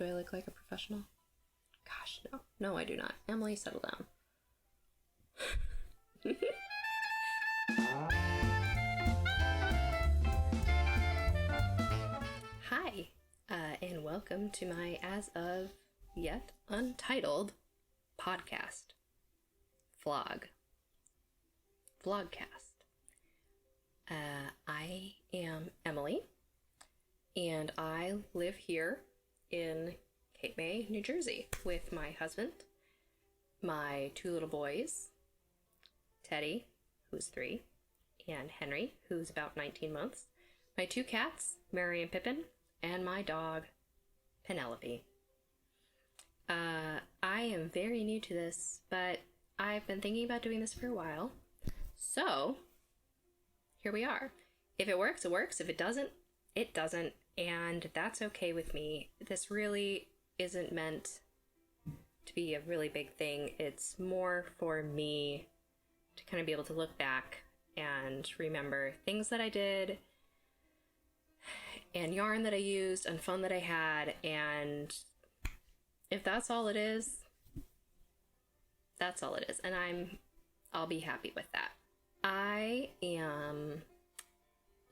Do I look like a professional? Gosh, no. No, I do not. Emily, settle down. Hi, and welcome to my as of yet untitled podcast. Vlogcast. I am Emily, and I live here in Cape May, New Jersey, with my husband, my two little boys, Teddy, who's 3, and Henry, who's about 19 months, my 2 cats, Mary and Pippin, and my dog, Penelope. I am very new to this, but I've been thinking about doing this for a while, so here we are. If it works, it works. If it doesn't, it doesn't, and that's okay with me. This really isn't meant to be a really big thing. It's more for me to kind of be able to look back and remember things that I did and yarn that I used and fun that I had, and if that's all it is, that's all it is, and I'll be happy with that. I am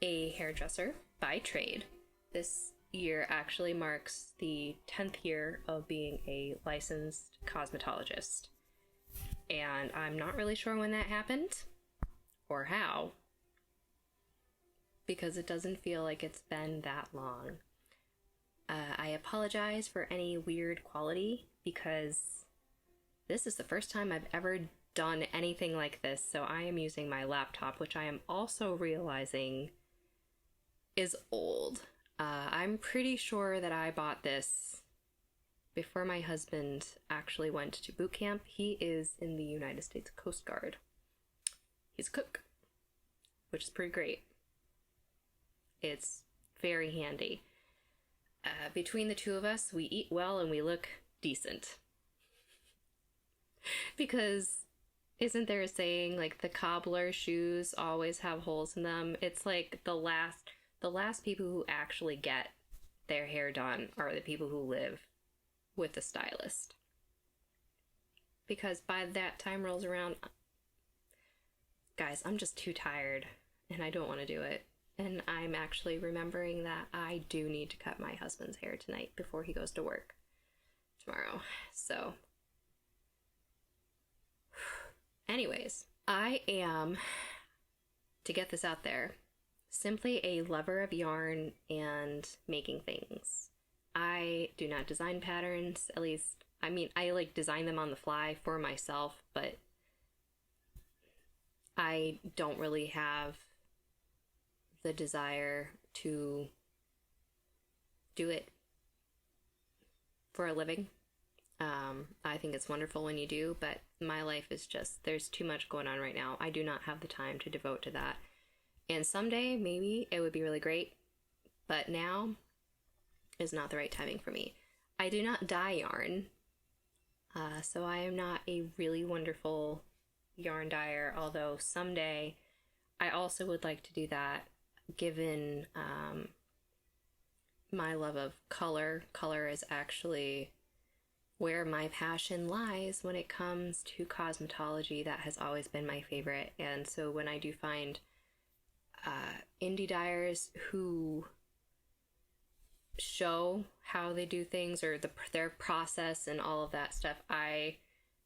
a hairdresser by trade. This year actually marks the 10th year of being a licensed cosmetologist. And I'm not really sure when that happened or how, because it doesn't feel like it's been that long. I apologize for any weird quality, because this is the first time I've ever done anything like this, so I am using my laptop, which I am also realizing is old. I'm pretty sure that I bought this before my husband actually went to boot camp. He is in the United States Coast Guard. He's a cook, which is pretty great. It's very handy. Between the two of us, we eat well and we look decent. Because isn't there a saying, like, the cobbler shoes always have holes in them? It's like the last people who actually get their hair done are the people who live with a stylist. Because by that time rolls around, guys, I'm just too tired and I don't want to do it. And I'm actually remembering that I do need to cut my husband's hair tonight before he goes to work tomorrow. So, anyways, I am, to get this out there, simply a lover of yarn and making things. I do not design patterns, at least, I mean, I like design them on the fly for myself, but I don't really have the desire to do it for a living. I think it's wonderful when you do, but my life is just, there's too much going on right now. I do not have the time to devote to that. And someday, maybe, it would be really great, but now is not the right timing for me. I do not dye yarn, so I am not a really wonderful yarn dyer, although someday I also would like to do that, given my love of color. Color is actually where my passion lies when it comes to cosmetology. That has always been my favorite, and so when I do find indie dyers who show how they do things, or their process and all of that stuff, I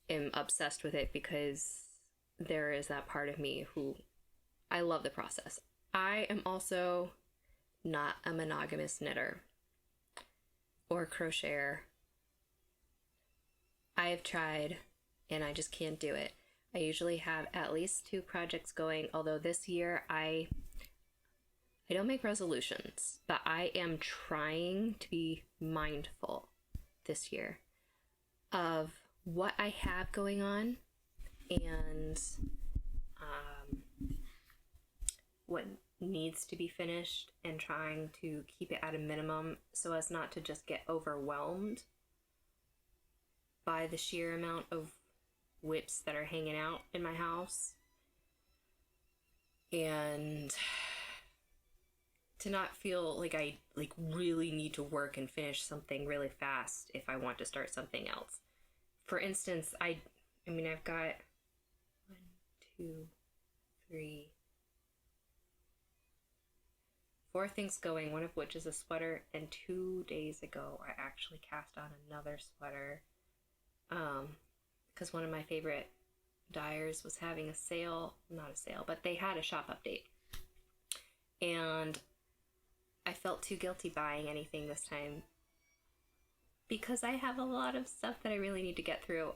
am obsessed with it, because there is that part of me who, I love the process. I am also not a monogamous knitter or crocheter. I have tried and I just can't do it. I usually have at least 2 projects going, although this year I don't make resolutions, but I am trying to be mindful this year of what I have going on and what needs to be finished, and trying to keep it at a minimum so as not to just get overwhelmed by the sheer amount of whips that are hanging out in my house. And to not feel like I like really need to work and finish something really fast if I want to start something else. For instance, I mean, I've got 1, 2, 3, 4 things going, one of which is a sweater, and 2 days ago I actually cast on another sweater because one of my favorite dyers was having a sale, not a sale, but they had a shop update, and I felt too guilty buying anything this time because I have a lot of stuff that I really need to get through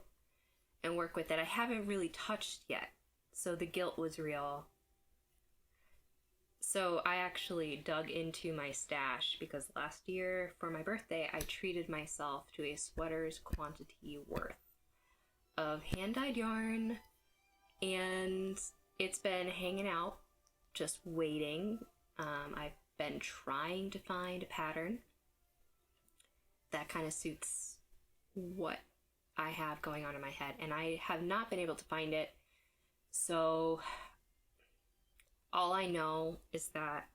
and work with that I haven't really touched yet. So the guilt was real. So I actually dug into my stash because last year for my birthday, I treated myself to a sweater's quantity worth of hand-dyed yarn, and it's been hanging out, just waiting. I've been trying to find a pattern that kind of suits what I have going on in my head, and I have not been able to find it. So all I know is that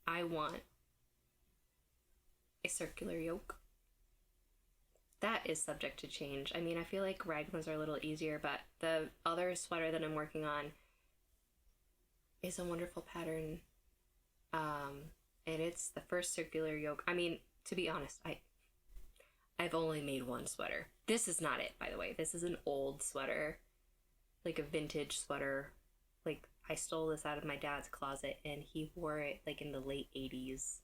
I want a circular yoke. That is subject to change. I mean, I feel like raglans are a little easier, but the other sweater that I'm working on is a wonderful pattern. And it's the first circular yoke. I mean, to be honest, I've only made one sweater. This is not it, by the way. This is an old sweater, like a vintage sweater. Like, I stole this out of my dad's closet, and he wore it like in the late 80s.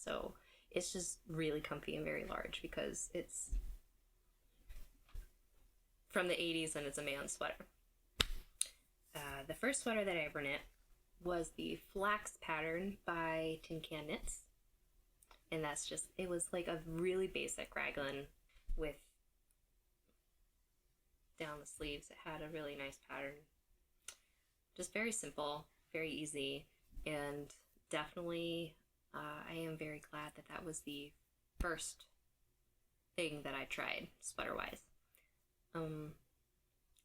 So it's just really comfy and very large because it's from the 80s and it's a man's sweater. The first sweater that I ever knit was the flax pattern by Tin Can Knits. And that's just, it was like a really basic raglan with down the sleeves. It had a really nice pattern. Just very simple, very easy, and definitely I am very glad that that was the first thing that I tried sweater-wise.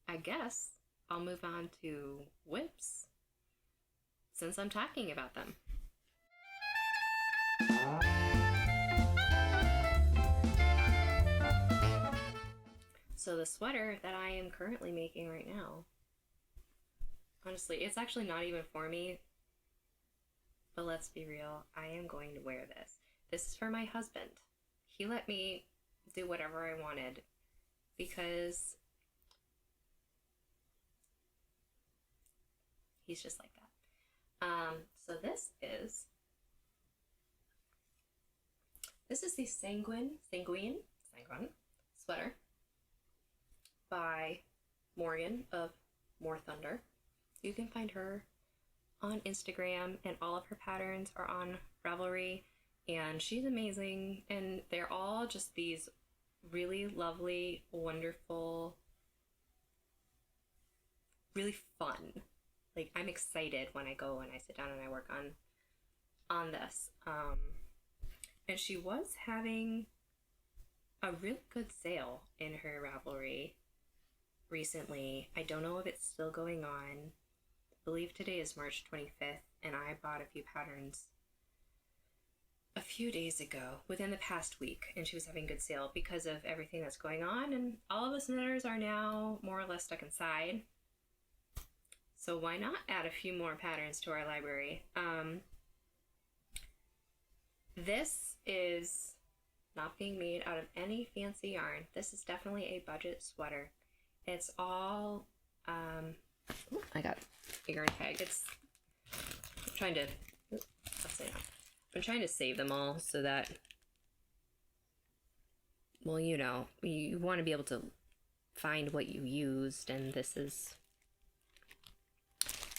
I guess I'll move on to whips since I'm talking about them. So the sweater that I am currently making right now, honestly, it's actually not even for me, but let's be real, I am going to wear this. This is for my husband. He let me do whatever I wanted because he's just like that. So this is the Sanguine sweater by Morgan of Morthunder. You can find her on Instagram, and all of her patterns are on Ravelry, and she's amazing, and they're all just these really lovely, wonderful, really fun. Like, I'm excited when I go and I sit down and I work on this. And she was having a really good sale in her Ravelry recently. I don't know if it's still going on. I believe today is March 25th, and I bought a few patterns a few days ago, within the past week, and she was having a good sale because of everything that's going on, and all of us knitters are now more or less stuck inside. So why not add a few more patterns to our library? This is not being made out of any fancy yarn. This is definitely a budget sweater. It's all, I got a yarn tag. I'm trying to, I'm trying to save them all so that, well, you know, you want to be able to find what you used, and this is,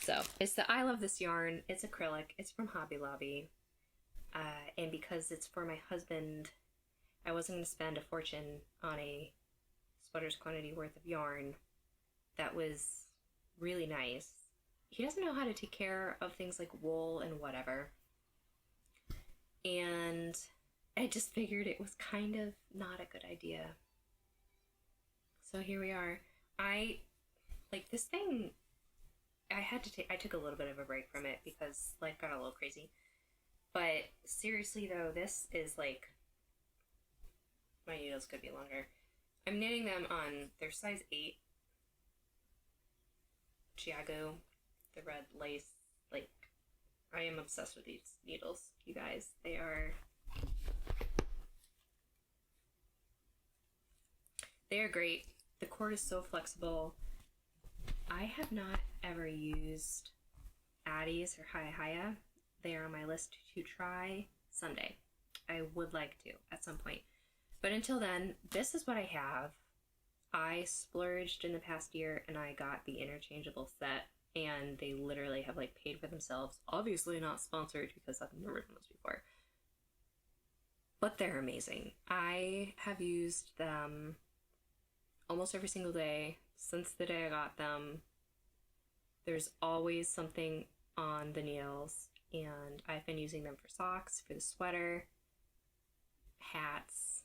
so it's the I Love This Yarn. It's acrylic. It's from Hobby Lobby. And because it's for my husband, I wasn't going to spend a fortune on a sweater's quantity worth of yarn that was really nice. He doesn't know how to take care of things like wool and whatever. And I just figured it was kind of not a good idea. So here we are. Like, this thing, I took a little bit of a break from it because life got a little crazy. But seriously though, this is like, my needles could be longer. I'm knitting them on their size 8 Chiago, the red lace. Like, I am obsessed with these needles, you guys. They are great. The cord is so flexible. I have not ever used Addie's or Haya. They are on my list to try someday. I would like to at some point. But until then, this is what I have. I splurged in the past year and I got the interchangeable set, and they literally have like paid for themselves. Obviously not sponsored because I've never done this before. But they're amazing. I have used them almost every single day since the day I got them. There's always something on the needles, and I've been using them for socks, for the sweater, hats,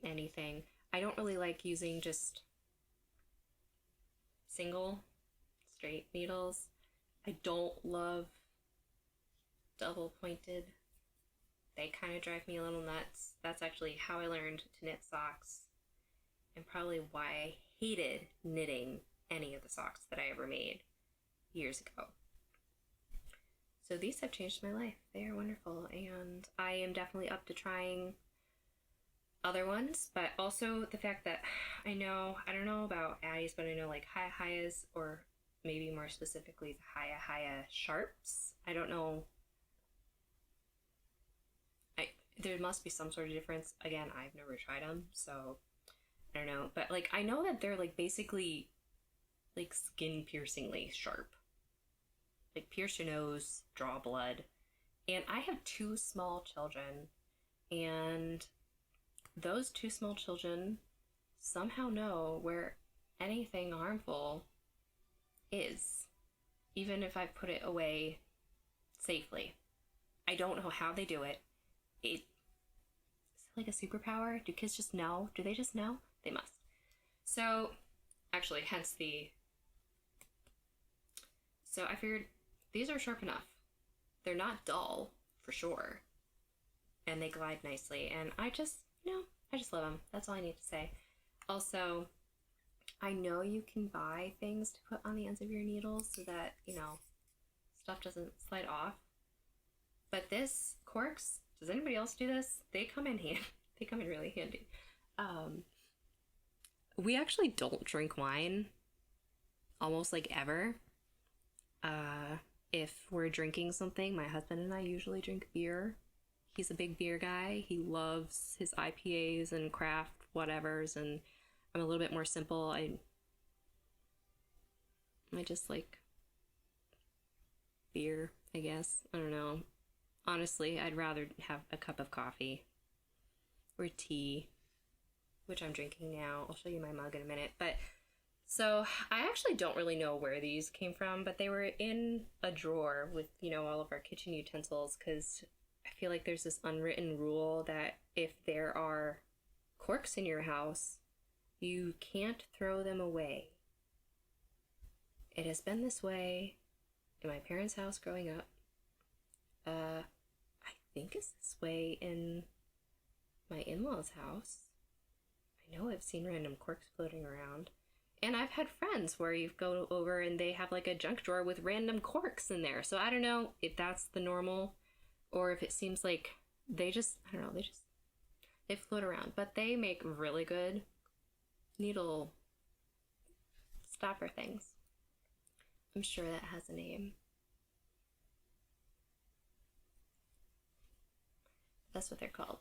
anything. I don't really like using just single straight needles. I don't love double pointed. They kind of drive me a little nuts. That's actually how I learned to knit socks, and probably why I hated knitting any of the socks that I ever made years ago. So these have changed my life. They are wonderful, and I am definitely up to trying other ones, but also the fact that I don't know about Addie's, but I know like Haya's, or maybe more specifically the Haya Sharps. I don't know. There must be some sort of difference. Again, I've never tried them, so I don't know. But like, I know that they're like basically like skin piercingly sharp. Like pierce your nose, draw blood. And I have 2 small children, and those 2 small children somehow know where anything harmful is, even if I put it away safely. I don't know how they do it. Is it like a superpower? Do kids just know? Do they just know? They must. So, actually, hence the... So I figured these are sharp enough. They're not dull, for sure. And they glide nicely. And I just love them. That's all I need to say. Also, I know you can buy things to put on the ends of your needles so that, stuff doesn't slide off. But this corks, does anybody else do this? They come in handy. They come in really handy. We actually don't drink wine almost like ever. If we're drinking something, my husband and I usually drink beer. He's a big beer guy. He loves his IPAs and craft whatevers, and I'm a little bit more simple. I just like beer, I guess. I don't know. Honestly, I'd rather have a cup of coffee or tea, which I'm drinking now. I'll show you my mug in a minute. But so I actually don't really know where these came from, but they were in a drawer with, all of our kitchen utensils, because I feel like there's this unwritten rule that if there are corks in your house, you can't throw them away. It has been this way in my parents' house growing up. I think it's this way in my in-laws' house. I know I've seen random corks floating around. And I've had friends where you go over and they have like a junk drawer with random corks in there. So I don't know if that's the normal, or if it seems like they float around. But they make really good needle stopper things. I'm sure that has a name. That's what they're called.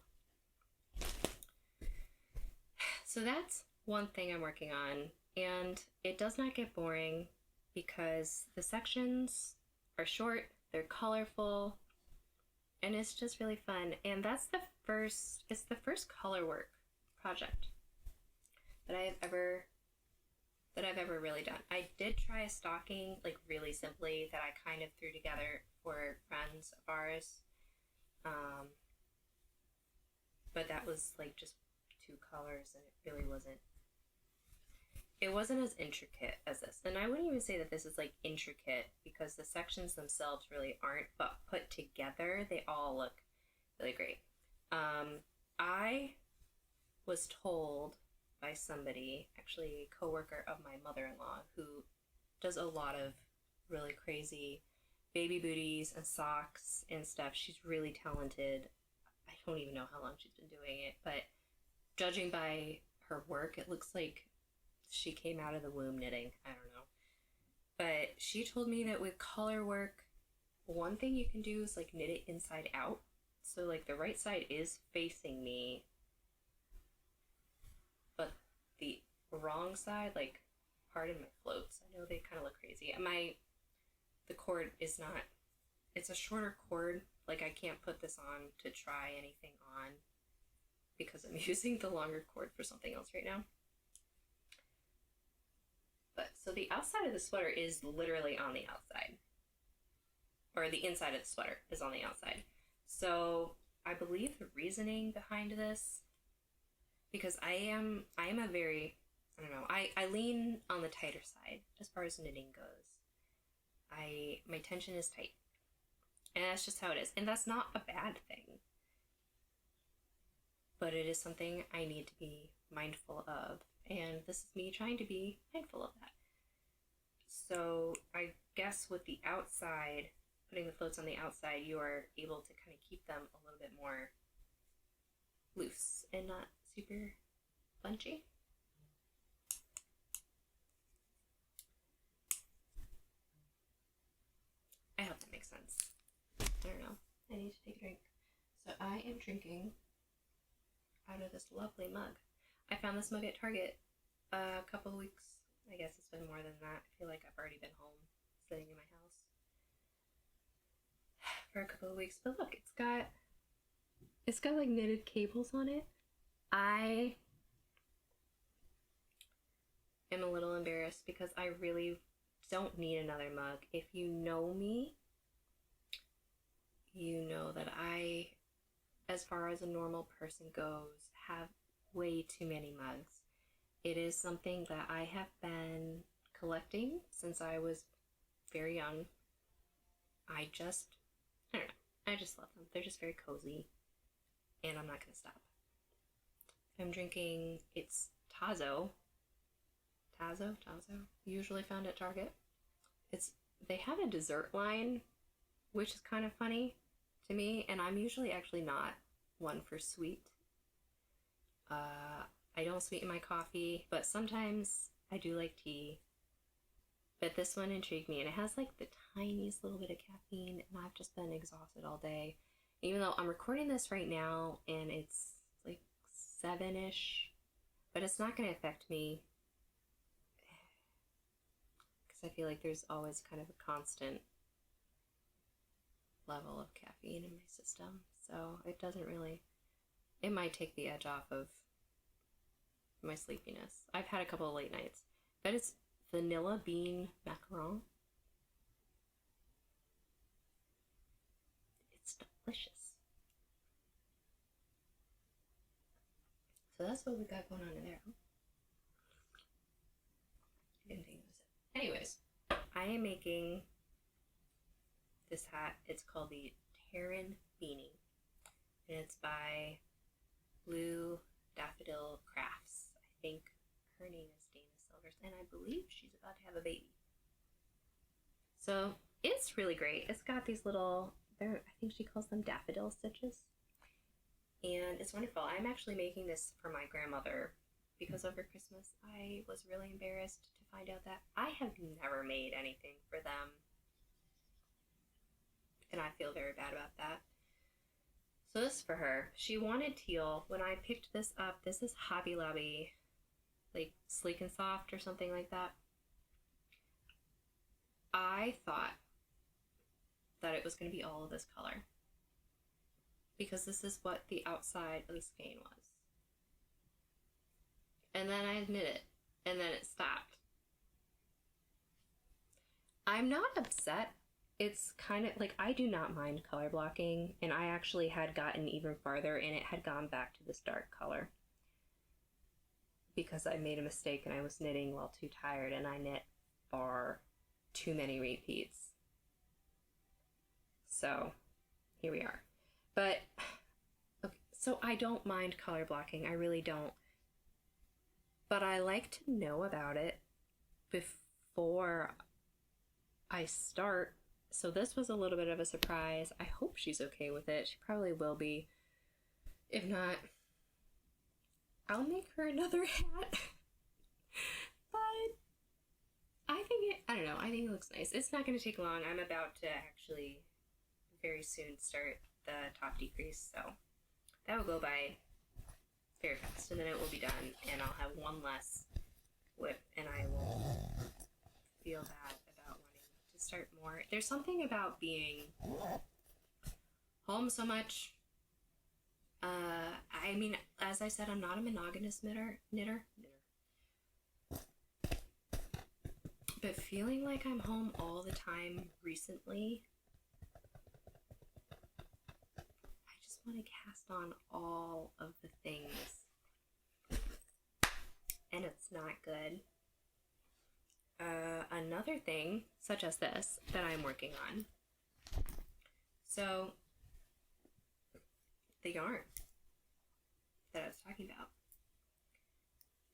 So that's one thing I'm working on, and it does not get boring because the sections are short, they're colorful, and it's just really fun. And it's the first color work project that I've ever really done. I did try a stocking, like really simply, that I kind of threw together for friends of ours. But that was like just 2 colors, and it really wasn't it wasn't as intricate as this. And I wouldn't even say that this is like intricate because the sections themselves really aren't, but put together, they all look really great. I was told by somebody, actually a coworker of my mother-in-law, who does a lot of really crazy baby booties and socks and stuff. She's really talented. I don't even know how long she's been doing it, but judging by her work, it looks like she came out of the womb knitting. I don't know. But she told me that with color work, one thing you can do is like knit it inside out. So like the right side is facing me, but the wrong side, like, pardon my floats, I know they kind of look crazy. The cord is not, it's a shorter cord. Like I can't put this on to try anything on because I'm using the longer cord for something else right now. But so the outside of the sweater is literally on the outside, or the inside of the sweater is on the outside. So I believe the reasoning behind this, because I am a very, I don't know, I lean on the tighter side as far as knitting goes. My tension is tight, and that's just how it is, and that's not a bad thing, but it is something I need to be mindful of, and this is me trying to be mindful of that. So I guess with the outside, putting the floats on the outside, you are able to kind of keep them a little bit more loose and not super bunchy. I hope that makes sense. I don't know. I need to take a drink. So I am drinking out of this lovely mug. I found this mug at Target a couple of weeks. I guess it's been more than that. I feel like I've already been home, sitting in my house for a couple of weeks. But look, it's got like knitted cables on it. I am a little embarrassed because I really don't need another mug. If you know me, you know that I, as far as a normal person goes, have way too many mugs. It is something that I have been collecting since I was very young. I don't know. I just love them. They're just very cozy, and I'm not going to stop. I'm drinking, it's Tazo, usually found at Target. They have a dessert line, which is kind of funny to me, and I'm usually actually not one for sweet. I don't sweeten my coffee, but sometimes I do like tea. But this one intrigued me, and it has like the tiniest little bit of caffeine, and I've just been exhausted all day. Even though I'm recording this right now, and it's like 7-ish, but it's not going to affect me, because I feel like there's always kind of a constant level of caffeine in my system, so it doesn't really, it might take the edge off of my sleepiness. I've had a couple of late nights, but it's vanilla bean macaron. It's delicious. So that's what we got going on in there. I didn't think it was it. Anyways, I am making this hat. It's called the Taryn Beanie, and it's by Blue Daffodil Crafts. I think her name is Dana Silvers, and I believe she's about to have a baby. So it's really great. It's got these little, I think she calls them daffodil stitches, and it's wonderful. I'm actually making this for my grandmother because over Christmas I was really embarrassed to find out that I have never made anything for them, and I feel very bad about that. So this is for her. She wanted teal. When I picked this up, this is Hobby Lobby, like Sleek and Soft or something like that. I thought that it was going to be all of this color, because this is what the outside of the skein was. And then I knit it, and then it stopped. I'm not upset. It's kind of like, I do not mind color blocking, and I actually had gotten even farther and it had gone back to this dark color because I made a mistake and I was knitting while too tired, and I knit far too many repeats. So here we are. But okay, so I don't mind color blocking, I really don't. But I like to know about it before I start. So this was a little bit of a surprise. I hope she's okay with it. She probably will be. If not, I'll make her another hat. But I think I don't know, I think it looks nice. It's not going to take long. I'm about to actually very soon start the top decrease, so that will go by very fast, and then it will be done, and I'll have one less whip, and I will feel bad about wanting to start more. There's something about being home so much. I mean, as I said, I'm not a monogamous knitter. But feeling like I'm home all the time recently, I just want to cast on all of the things, and it's not good. Another thing, such as this, that I'm working on. So, the yarn that I was talking about,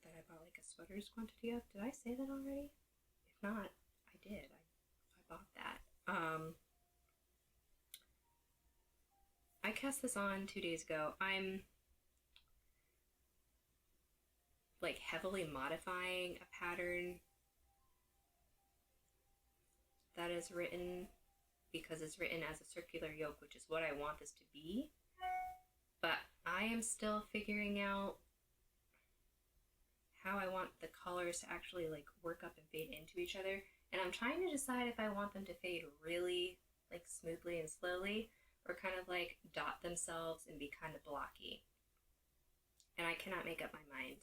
that I bought like a sweater's quantity of. Did I say that already? If not, I did. I bought that. I cast this on 2 days ago. I'm like heavily modifying a pattern that is written, because it's written as a circular yoke, which is what I want this to be. But I am still figuring out how I want the colors to actually like work up and fade into each other. And I'm trying to decide if I want them to fade really like smoothly and slowly, or kind of like dot themselves and be kind of blocky. And I cannot make up my mind.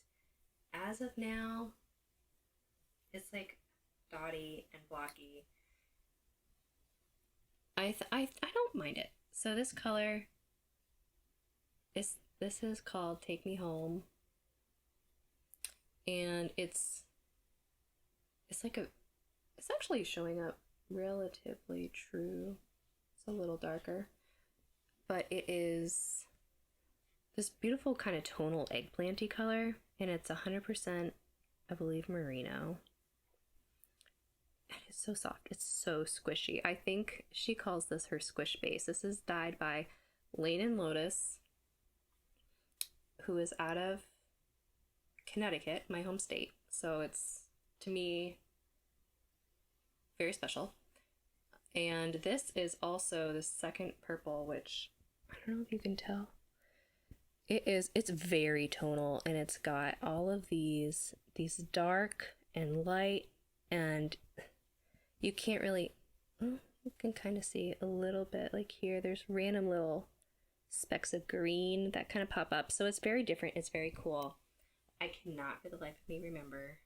As of now, it's like dotty and blocky. I don't mind it. So this color is, this is called Take Me Home, and it's like a, it's actually showing up relatively true. It's a little darker, but it is this beautiful kind of tonal eggplanty color, and it's 100%, I believe, merino. It is so soft. It's so squishy. I think she calls this her squish base. This is dyed by Laine and Lotus, who is out of Connecticut, my home state. So it's, to me, very special. And this is also the second purple, which I don't know if you can tell. It's very tonal, and it's got all of these dark and light, and you can't really, you can kind of see a little bit, like here, there's random little specks of green that kind of pop up. So it's very different. It's very cool. I cannot for the life of me remember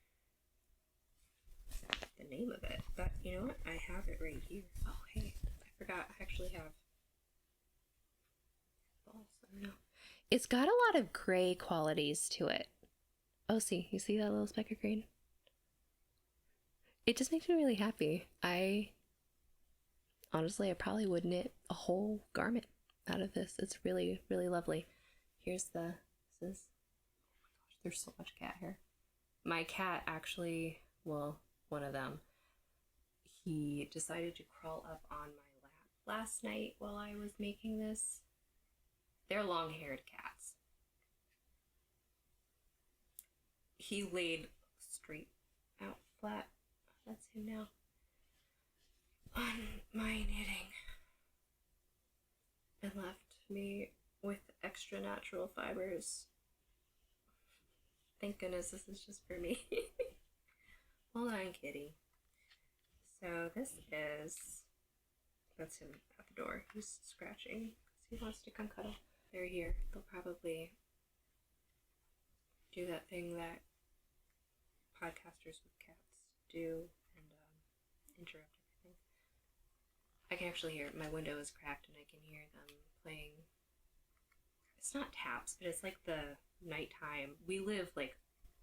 the name of it, but you know what? I have it right here. Oh, hey, I forgot. I actually have balls. I don't know. It's got a lot of gray qualities to it. Oh, see, you see that little speck of green? It just makes me really happy. Honestly, I probably would knit a whole garment out of this. It's really, really lovely. Here's the, this is, oh my gosh, there's so much cat hair. My cat actually, well, one of them, he decided to crawl up on my lap last night while I was making this. They're long-haired cats. He laid straight out flat, that's him now, on my knitting, and left me with extra natural fibers. Thank goodness this is just for me. Hold on, kitty. So this is, that's him at the door. He's scratching because he wants to come cuddle. They're here. They'll probably do that thing that podcasters with cats do and interrupt everything. I can actually hear it. My window is cracked and I can hear them playing. It's not taps, but it's like the nighttime. We live like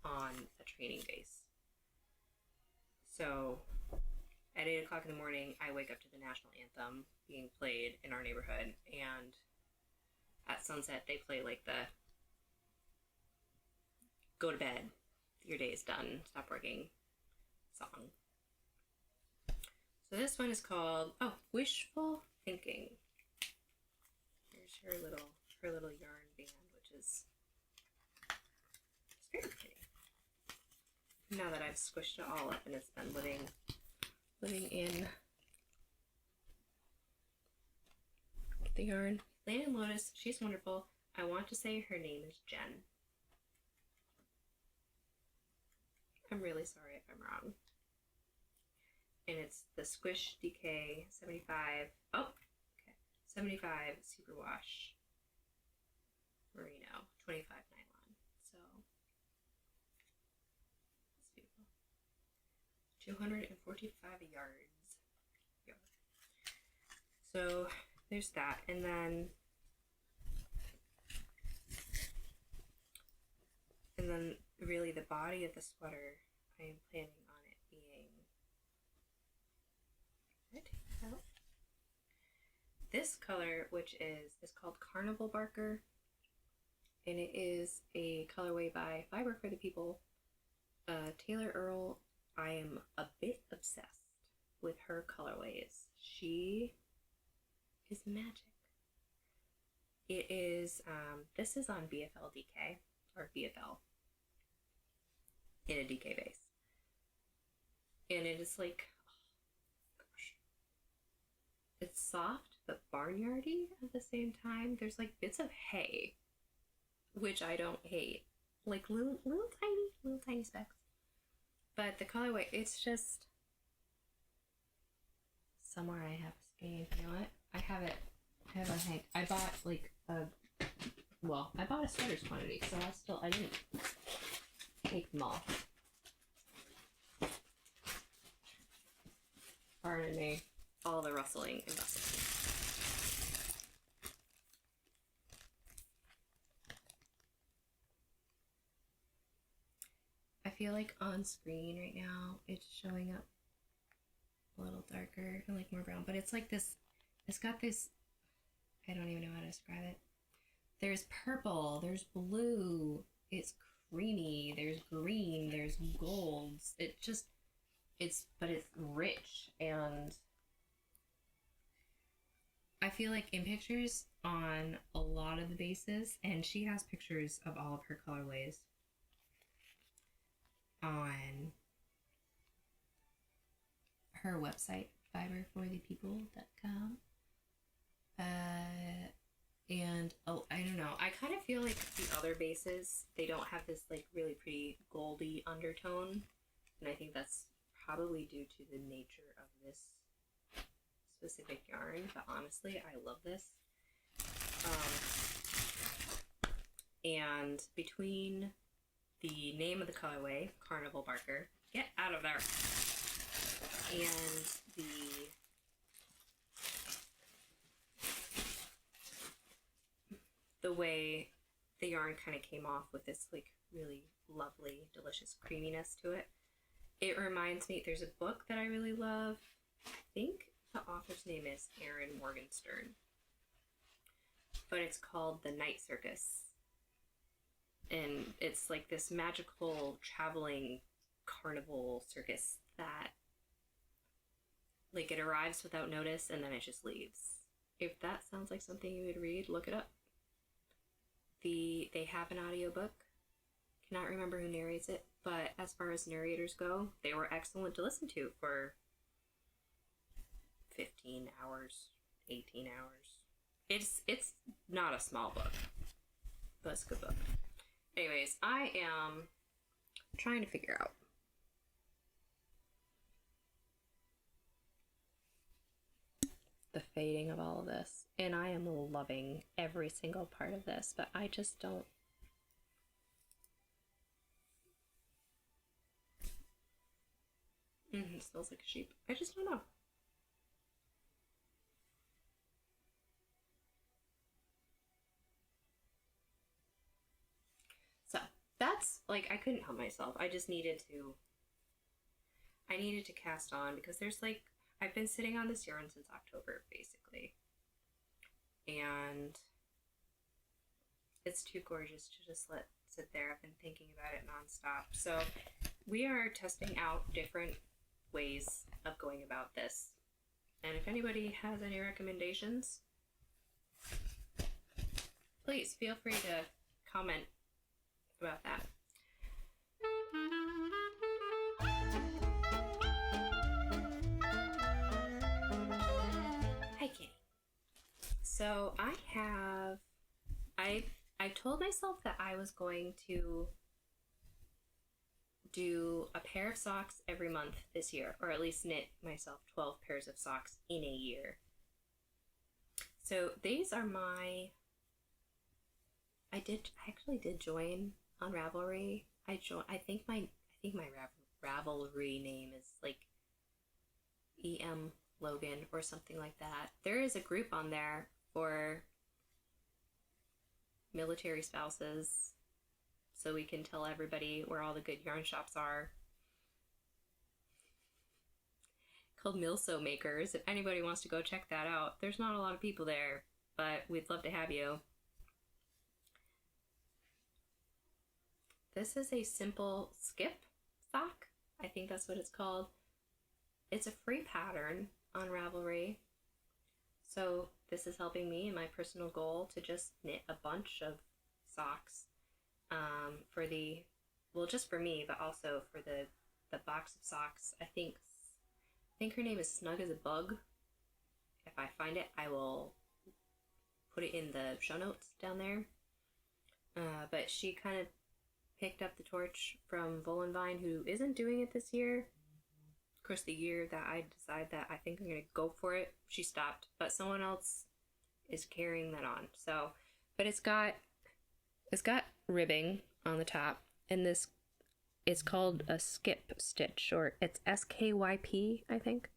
on a training base. So at 8 o'clock in the morning, I wake up to the national anthem being played in our neighborhood, and at sunset, they play like the go to bed, your day is done, stop working song. So this one is called, Wishful Thinking. Here's her little yarn band, which is very pretty. Now that I've squished it all up and it's been living in the yarn. Laine and Lotus, she's wonderful. I want to say her name is Jen. I'm really sorry if I'm wrong. And it's the Squish DK 75, 75 Superwash Merino, 25 nylon. So, it's beautiful. 245 yards. Yeah. So, there's that. And then really the body of the sweater, I am planning on it being, can I take that out? This color, which is called Carnival Barker, and it is a colorway by Fiber for the People. Taylor Earl, I am a bit obsessed with her colorways. She is magic. It is, this is on BFL DK, or BFL, in a DK base. And it is like, oh gosh, it's soft but barnyardy at the same time. There's like bits of hay, which I don't hate, like little tiny specks. But the colorway, it's just, somewhere I have a Skein. You know what? I have a hank. I bought like I bought a sweater's quantity, so I didn't take them all. Pardon me, all the rustling and bustling. I feel like on screen right now, it's showing up a little darker and like more brown, but it's like this, it's got this, I don't even know how to describe it. There's purple, there's blue, it's creamy, there's green, there's golds. It just, but it's rich, and I feel like in pictures on a lot of the bases, and she has pictures of all of her colorways on her website, fiberforthepeople.com. And I don't know, I kind of feel like the other bases, they don't have this like really pretty goldy undertone, and I think that's probably due to the nature of this specific yarn, but honestly I love this. And between the name of the colorway, Carnival Barker, get out of there, and the way the yarn kind of came off with this like really lovely, delicious creaminess to it. It reminds me, there's a book that I really love. I think the author's name is Erin Morgenstern, but it's called The Night Circus. And it's like this magical traveling carnival circus that like it arrives without notice and then it just leaves. If that sounds like something you would read, look it up. They have an audiobook. Cannot remember who narrates it, but as far as narrators go, they were excellent to listen to for 15 hours, 18 hours. It's not a small book, but it's a good book. Anyways, I am trying to figure out the fading of all of this, and I am loving every single part of this, but I just don't. It smells like a sheep. I just don't know. So that's like, I couldn't help myself. I just needed to, I needed to cast on because there's like, I've been sitting on this yarn since October, basically. And it's too gorgeous to just let sit there. I've been thinking about it nonstop. So we are testing out different ways of going about this. And if anybody has any recommendations, please feel free to comment about that. Hi, Kitty. So I told myself that I was going to do a pair of socks every month this year, or at least knit myself 12 pairs of socks in a year. So these are my, I actually did join on Ravelry. I think my Ravelry name is like EM Logan or something like that. There is a group on there for military spouses, so we can tell everybody where all the good yarn shops are, called Milso Makers. If anybody wants to go check that out, there's not a lot of people there, but we'd love to have you. This is a simple skip sock. I think that's what it's called. It's a free pattern on Ravelry. So this is helping me in my personal goal to just knit a bunch of socks for the, well, just for me, but also for the box of socks. I think her name is Snug as a Bug. If I find it, I will put it in the show notes down there. But she kind of picked up the torch from Volenvine, who isn't doing it this year. Of course, the year that I decide that I think I'm going to go for it, she stopped. But someone else is carrying that on. So, but it's got ribbing on the top, and this is called a skip stitch, or it's SKYP, I think.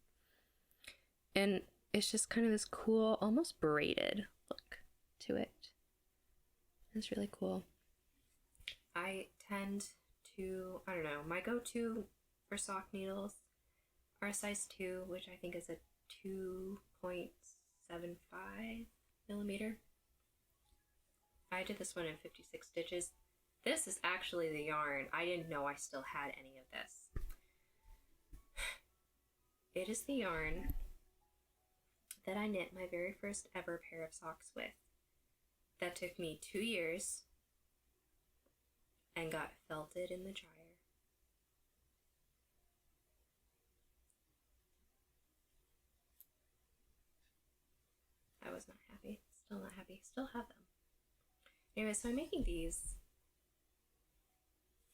And it's just kind of this cool, almost braided look to it. It's really cool. I tend to, I don't know, my go-to for sock needles are a size 2, which I think is a 2.75 millimeter. I did this one in 56 stitches. This is actually the yarn. I didn't know I still had any of this. It is the yarn that I knit my very first ever pair of socks with. That took me 2 years and got felted in the dryer. I was not happy. Still not happy. Still have them. Anyway, so I'm making these.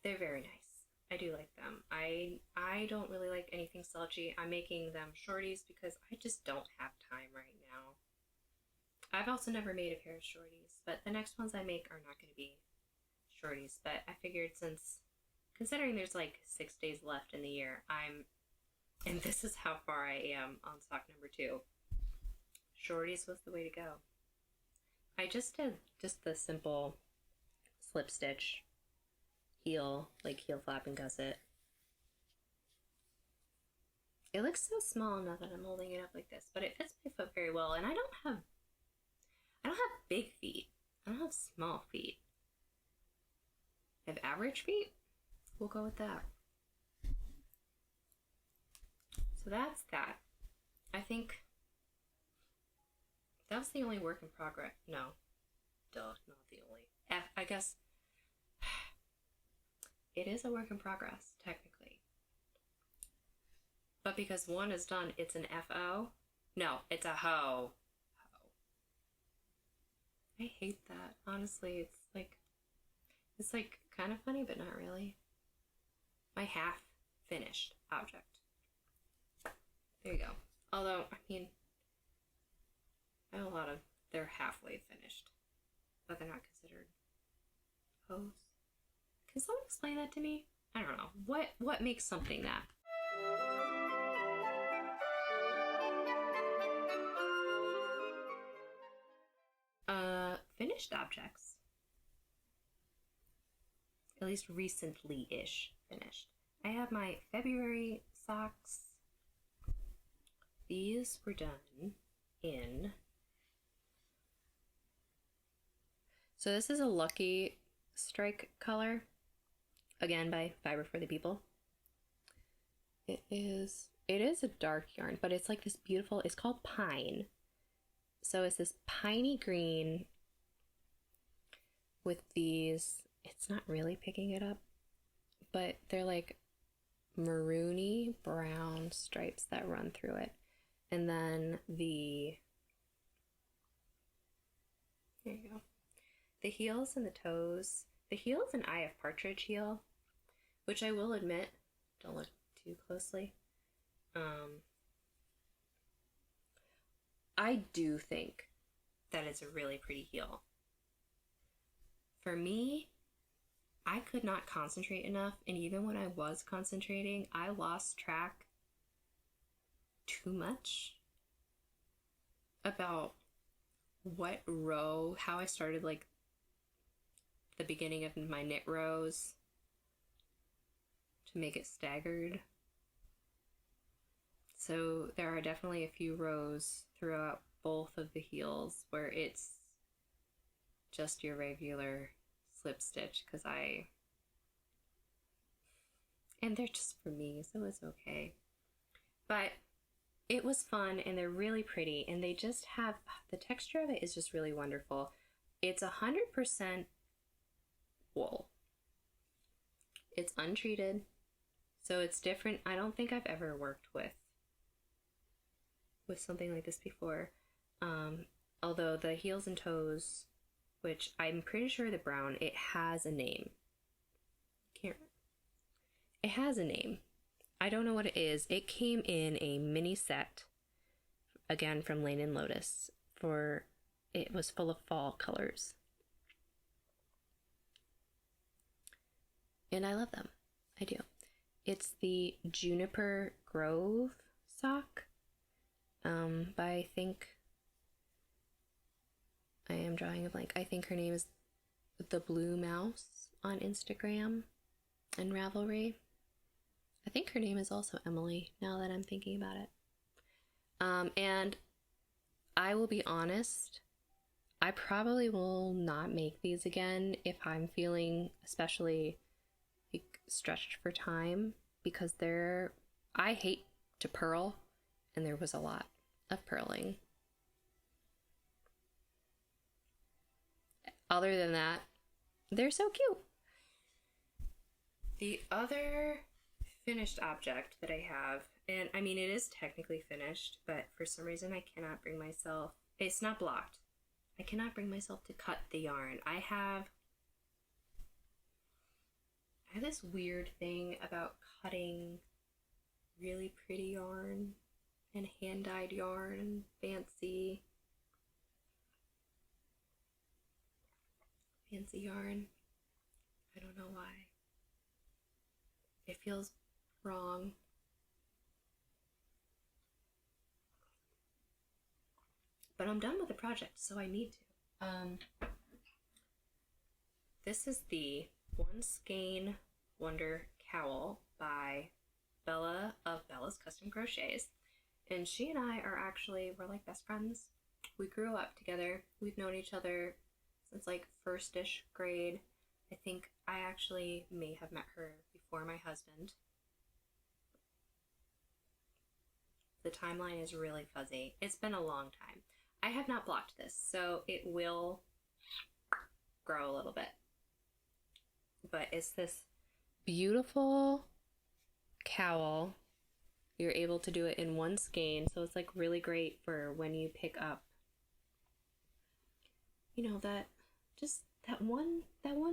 They're very nice. I do like them. I don't really like anything slouchy. I'm making them shorties because I just don't have time right now. I've also never made a pair of shorties, but the next ones I make are not going to be shorties. But I figured, since, considering there's like 6 days left in the year, and this is how far I am on sock number 2. Shorties was the way to go. I just did just the simple slip stitch, heel flap and gusset. It looks so small now that I'm holding it up like this, but it fits my foot very well. And I don't have big feet. I don't have small feet. I have average feet. We'll go with that. So that's that. I think that was the only work in progress. No. Duh, not the only. I guess it is a work in progress, technically. But because one is done, it's an FO. No, it's a ho. I hate that. Honestly, it's like kind of funny, but not really. My half finished object. There you go. Although, I mean, I have a lot of, they're halfway finished, but they're not considered hose. Can someone explain that to me? I don't know. What makes something that? Finished objects. at least recently-ish finished. I have my February socks. These were done in... So this is a Lucky Strike color, again by Fiber for the People. It is a dark yarn, but it's like this beautiful, it's called Pine. So it's this piney green with these, it's not really picking it up, but they're like maroony brown stripes that run through it. And then there you go. The heels and the toes. The heel is an Eye of Partridge heel, which I will admit, don't look too closely. I do think that it's a really pretty heel. For me, I could not concentrate enough, and even when I was concentrating, I lost track too much about what row, how I started like the beginning of my knit rows to make it staggered. So there are definitely a few rows throughout both of the heels where it's just your regular slip stitch, because and they're just for me, so it's okay. But it was fun, and they're really pretty, and they just have, the texture of it is just really wonderful. It's 100% wool. It's untreated, so it's different. I don't think I've ever worked with something like this before. Although the heels and toes, which I'm pretty sure the brown, it has a name. It has a name. I don't know what it is. It came in a mini set, again from Laine and Lotus, it was full of fall colors. And I love them. I do. It's the Juniper Grove sock by, I think, I am drawing a blank. I think her name is The Blue Mouse on Instagram and Ravelry. I think her name is also Emily, now that I'm thinking about it. And I will be honest, I probably will not make these again if I'm feeling especially like stretched for time, because I hate to purl, and there was a lot of purling. Other than that, they're so cute. The other finished object that I have, and I mean it is technically finished, but for some reason I cannot bring myself, it's not blocked, I cannot bring myself to cut the yarn. I have this weird thing about cutting really pretty yarn and hand-dyed yarn, fancy yarn. I don't know why. It feels wrong. But I'm done with the project, so I need to. This is the One Skein Wonder Cowl by Bella of Bella's Custom Crochets. And she and I we're like best friends. We grew up together. We've known each other since like first-ish grade. I think I actually may have met her before my husband. The timeline is really fuzzy. It's been a long time. I have not blocked this, so it will grow a little bit. But it's this beautiful cowl. You're able to do it in one skein, so it's like really great for when you pick up, you know, that one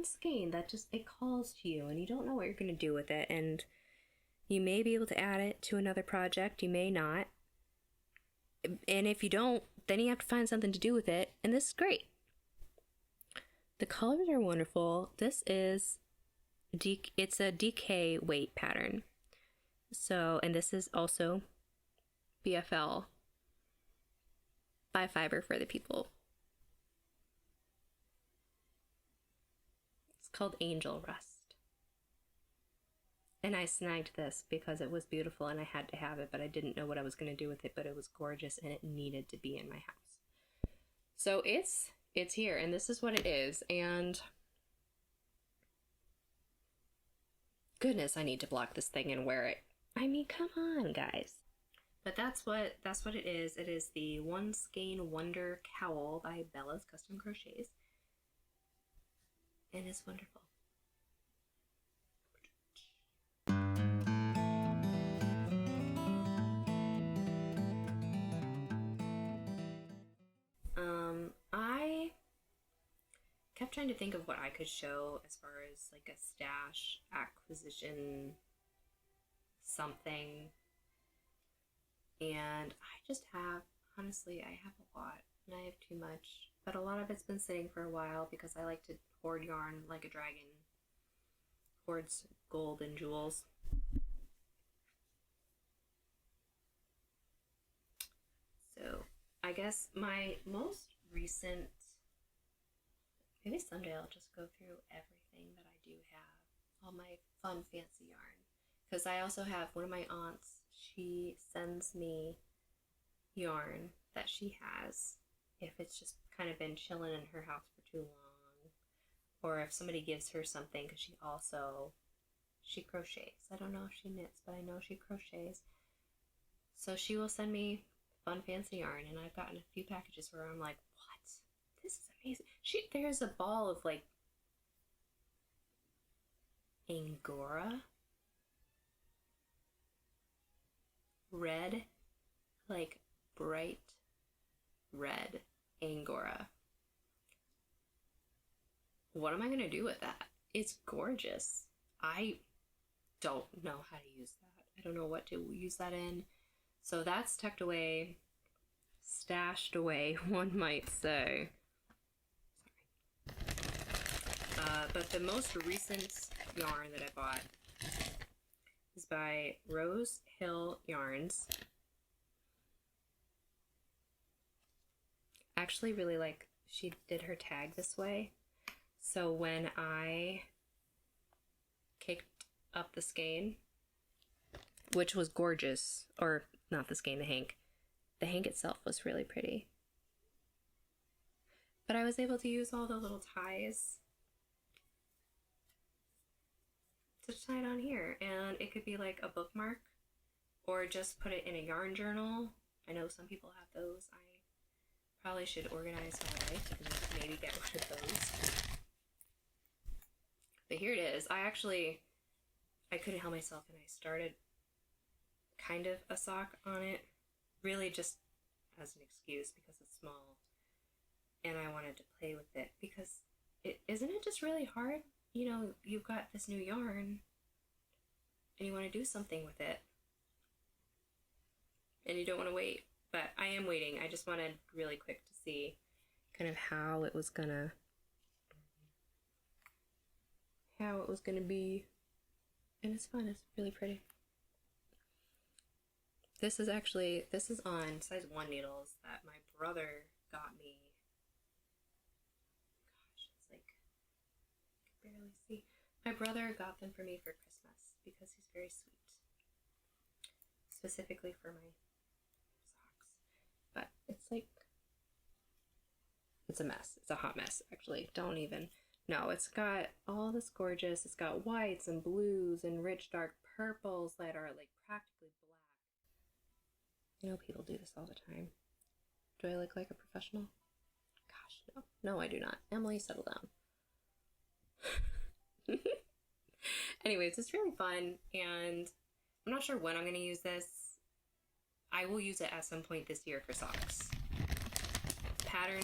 skein that just, it calls to you and you don't know what you're going to do with it, and you may be able to add it to another project, you may not, and if you don't, then you have to find something to do with it, and this is great. The colors are wonderful. This is it's a DK weight pattern. So, and this is also BFL by Fiber for the People. It's called Angel Rust. And I snagged this because it was beautiful and I had to have it, but I didn't know what I was going to do with it, but it was gorgeous and it needed to be in my house. So it's here, and this is what it is. And goodness, I need to block this thing and wear it. I mean, come on, guys. But that's what it is. It is the One Skein Wonder Cowl by Bella's Custom Crochets. And it's wonderful. I kept trying to think of what I could show as far as like a stash acquisition something, and I just have, honestly, I have a lot and I have too much, but a lot of it's been sitting for a while because I like to hoard yarn like a dragon hoards gold and jewels. So I guess my most recent, maybe someday I'll just go through everything that I do have, all my fun fancy yarn, because I also have one of my aunts, she sends me yarn that she has if it's just kind of been chilling in her house for too long, or if somebody gives her something, because she crochets. I don't know if she knits, but I know she crochets. So she will send me fun fancy yarn, and I've gotten a few packages where I'm like, what? This is amazing. There's a ball of like Angora red, like bright red Angora. What am I gonna do with that? It's gorgeous. I don't know how to use that. I don't know what to use that in. So that's tucked away, stashed away, one might say. Sorry. But the most recent yarn that I bought is by Rose Hill Yarns. Actually really like, she did her tag this way. So when I kicked up the skein, which was gorgeous, or not the skein, the hank. The hank itself was really pretty. But I was able to use all the little ties to tie it on here, and it could be like a bookmark, or just put it in a yarn journal. I know some people have those. I probably should organize my life and maybe get one of those. But here it is. I couldn't help myself, and I started kind of a sock on it, really just as an excuse because it's small, and I wanted to play with it because isn't it just really hard? You know, you've got this new yarn and you want to do something with it and you don't want to wait, but I am waiting. I just wanted really quick to see kind of how it was gonna be, and it's fun. It's really pretty. This is on size 1 needles that my brother got me. Gosh, it's like, I can barely see. My brother got them for me for Christmas because he's very sweet. Specifically for my socks. But it's like, it's a mess. It's a hot mess, actually. Don't even. No, it's got all this gorgeous, it's got whites and blues and rich dark purples that are like practically black. You know, people do this all the time. Do I look like a professional? Gosh, no. No, I do not. Emily, settle down. Anyways, it's really fun, and I'm not sure when I'm going to use this. I will use it at some point this year for socks. Pattern,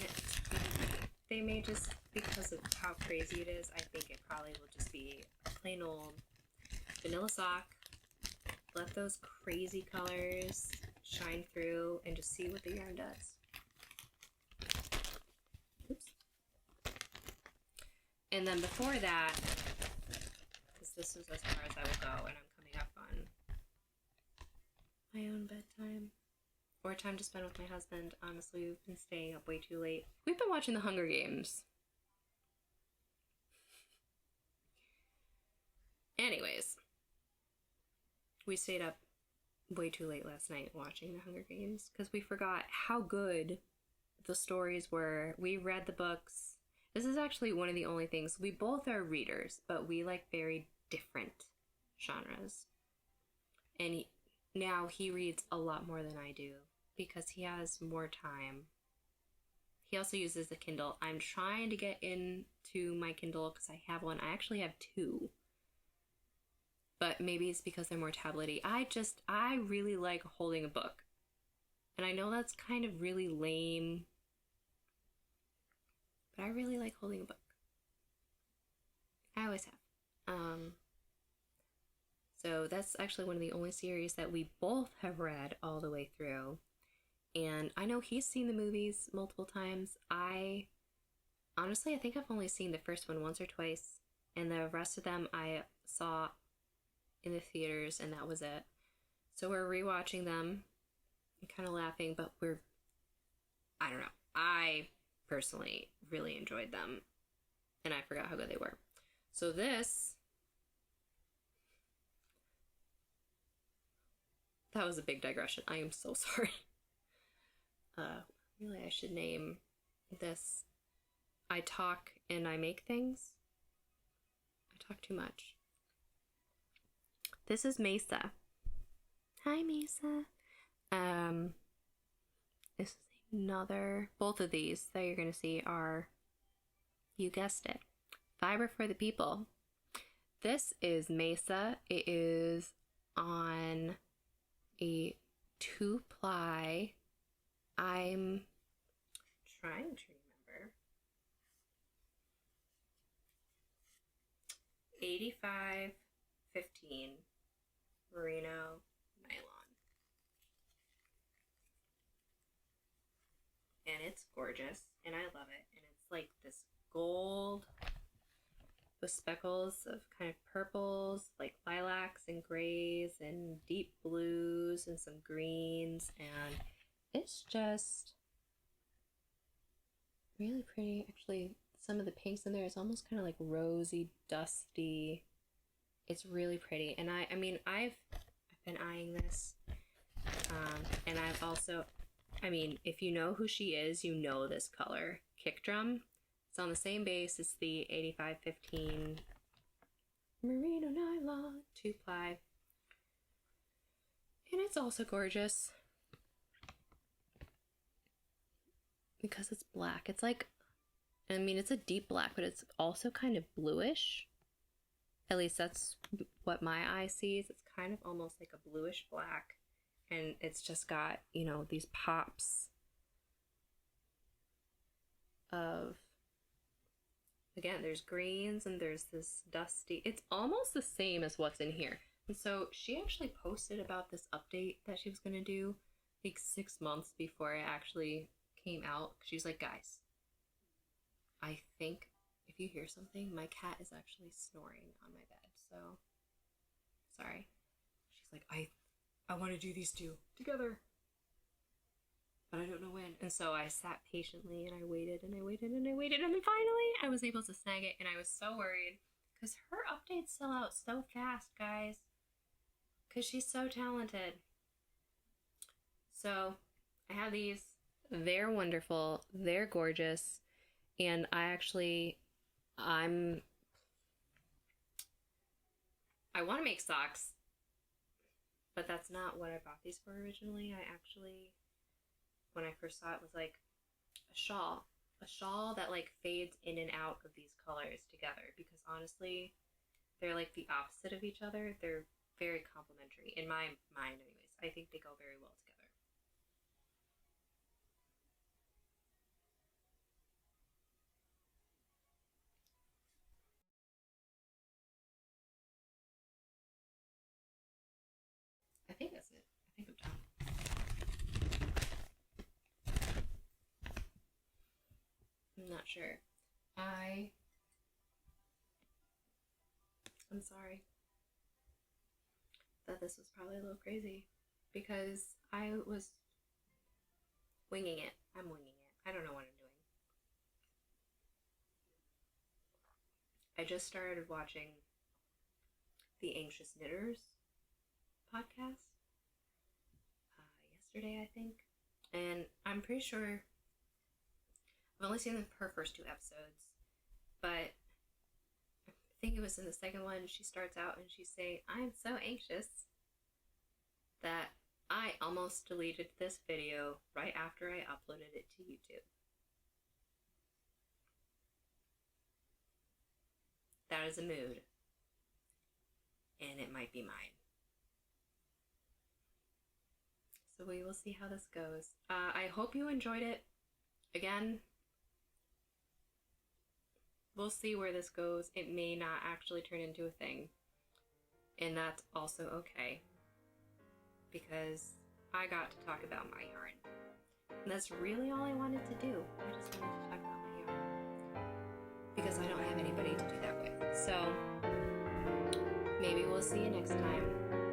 they may just, because of how crazy it is, I think it probably will just be a plain old vanilla sock. Let those crazy colors shine through and just see what the yarn does. Oops. And then before that, because this is as far as I will go, and I'm coming up on my own bedtime, or time to spend with my husband. Honestly, we've been staying up way too late. We've been watching the Hunger Games. Anyways, We stayed up way too late last night watching the Hunger Games because we forgot how good the stories were. We read the books. This is actually one of the only things. We both are readers, but we like very different genres. And now he reads a lot more than I do because he has more time. He also uses the Kindle. I'm trying to get into my Kindle because I have one. I actually have two. But maybe it's because they're more tablet-y. I really like holding a book. And I know that's kind of really lame, but I really like holding a book. I always have. So that's actually one of the only series that we both have read all the way through. And I know he's seen the movies multiple times. Honestly, I think I've only seen the first one once or twice. And the rest of them I saw in the theaters, and that was it. So we're rewatching them and kind of laughing, but I don't know. I personally really enjoyed them, and I forgot how good they were. So that was a big digression. I am so sorry. Really, I should name this I Talk and I Make Things. I talk too much. This is Mesa. Hi, Mesa. This is another. Both of these that you're going to see are, you guessed it, Fiber for the People. This is Mesa. It is on a 2-ply. I'm trying to remember. 85-15 merino nylon. And it's gorgeous, and I love it. And it's like this gold with speckles of kind of purples, like lilacs and grays and deep blues and some greens, and it's just really pretty. Actually, some of the pinks in there is almost kind of like rosy, dusty. It's really pretty. And I mean, I've been eyeing this. And I've also, I mean, if you know who she is, you know this color. Kick Drum. It's on the same base as the 85-15 merino nylon 2-ply. And it's also gorgeous because it's black. It's like, I mean, it's a deep black, but it's also kind of bluish. At least that's what my eye sees. It's kind of almost like a bluish black. And it's just got, you know, these pops of, again, there's greens and there's this dusty. It's almost the same as what's in here. And so she actually posted about this update that she was going to do like 6 months before it actually came out. She's like, guys, I think if you hear something, my cat is actually snoring on my bed. So, sorry. She's like, I want to do these two together, but I don't know when. And so I sat patiently and I waited and I waited and I waited, and then finally I was able to snag it. And I was so worried because her updates sell out so fast, guys, because she's so talented. So I have these. They're wonderful. They're gorgeous. And I want to make socks, but that's not what I bought these for originally. I actually, when I first saw it, was like a shawl that like fades in and out of these colors together, because honestly, they're like the opposite of each other. They're very complementary in my mind anyways. I think they go very well together. I think that's it. I think I'm done. I'm not sure. I'm sorry that this was probably a little crazy because I was winging it. I'm winging it. I don't know what I'm doing. I just started watching The Anxious Knitters, podcast yesterday, I think. And I'm pretty sure I've only seen her first 2 episodes, but I think it was in the second one. She starts out and she's saying, "I'm so anxious that I almost deleted this video right after I uploaded it to YouTube." That is a mood, and it might be mine. So we will see how this goes. I hope you enjoyed it. Again, we'll see where this goes. It may not actually turn into a thing, and that's also okay, because I got to talk about my yarn. And that's really all I wanted to do. I just wanted to talk about my yarn, because I don't have anybody to do that with. So maybe we'll see you next time.